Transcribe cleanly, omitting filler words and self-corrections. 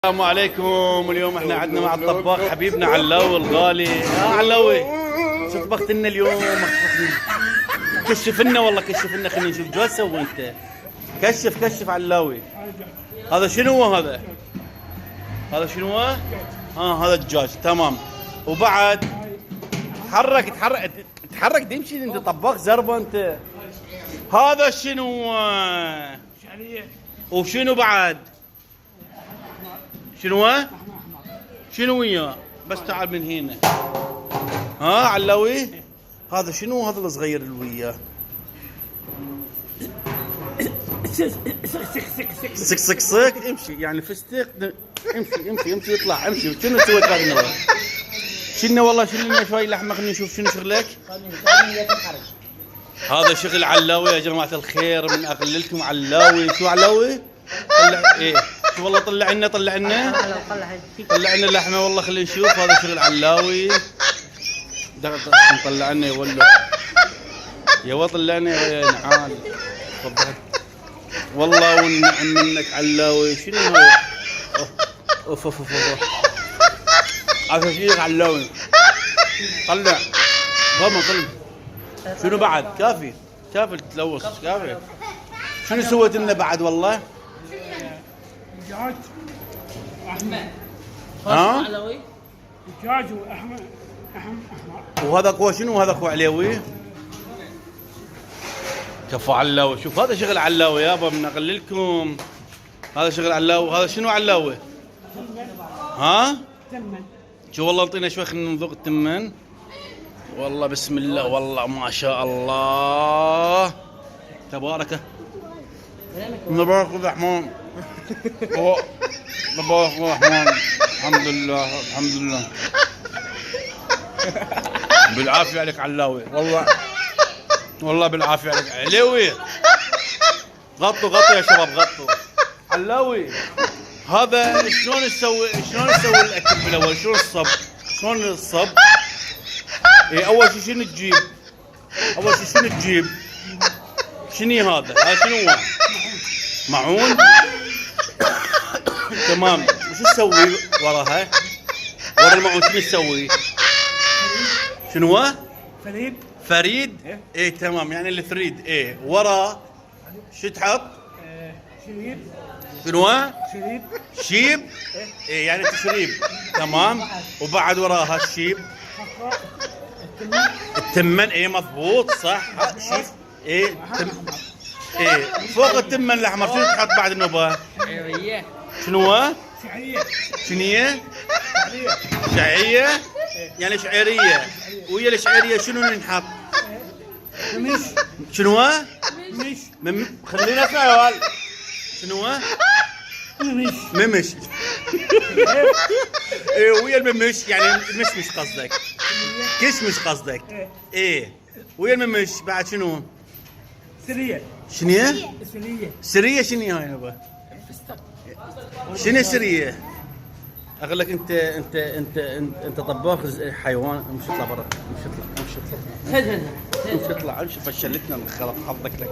السلام عليكم. اليوم احنا عندنا مع الطباخ حبيبنا علاوي الغالي. يا علاوي شو طبخت لنا اليوم؟ كشف لنا والله، كشف لنا، خلينا نشوف شو تسوي انت. كشف علاوي. هذا شنو هو هذا؟ هذا شنو هو؟ هذا الدجاج. تمام. وبعد تحرك تمشي انت طباخ زربه انت. هذا شنو؟ شعرية. وشنو بعد؟ شنو؟ شنو وياه؟ بس تعال من هنا. علاوي هذا شنو هذا الصغير اللي وياه؟ سك امشي يعني فستق. امشي يطلع امشي. شنو سويت هذا؟ شنو والله شيل لنا شوي لحمه خلينا نشوف شنو شغلك. هذا شغل علاوي يا جماعه الخير، من اقللكم علاوي. شو علاوي؟ طلع ايه شو والله طلع لنا طلع لنا اللحمه والله. خلينا نشوف. هذا شغل علاوي. طلع لنا يا طلع لنا يا نعال. تفضل والله والنعم منك علاوي. شنو هو؟ اوف هذا شيء علاوي. طلع ضمن طلع. شنو بعد؟ كافي تتلوث كافي. شنو سويت لنا بعد والله؟ دجاج احمر. علوي دجاج واحمر. وهذا اخوه شنو؟ هذا اخوه علوي. كفو علاوي. شوف هذا شغل علاوي يابا، بنقللكم. هذا شغل علاوي. هذا شنو علاوي؟ تمن. شو والله انطينا شوي خلينا نذوق التمن. والله بسم الله والله ما شاء الله تبارك الرحمن. تبارك الرحمن. الحمد لله بالعافيه عليك علاوي. والله بالعافيه عليك علوي. غطوا يا شباب غطوا. علاوي هذا شلون نسوي الاكل بالاول؟ شلون الصب؟ اول شيء شنو تجيب؟ شنو هذا شنو هو؟ معون. تمام. وش تسوي وراها؟ ورا المعون شنو تسوي؟ شنو هو؟ فريد. ايه تمام، يعني الفريد. ايه ورا شو تحط؟ شنو هو؟ شيب. ايه يعني تشريب. تمام. وبعد وراها الشيب التمن. ايه مضبوط صح. شيب. ايه فوق التمن الاحمر شنو تحط بعد النوبه؟ شنو هو؟ شعريه. يعني شعيريه. ويا الشعيريه شنو نحط؟ شنو هو؟ خلينا اسمع يا ولد. شنو هو؟ ممش. ايه ويا الممش يعني مش قصدك. مش قصدك. ايه ويا الممش بعد شنو؟ سريه شنو هاي نبا؟ شنو سريه؟ اقول لك انت طباخ حيوان. امشي اطلع برا. امشي اطلع فشلتنا. خلاص حظك لك.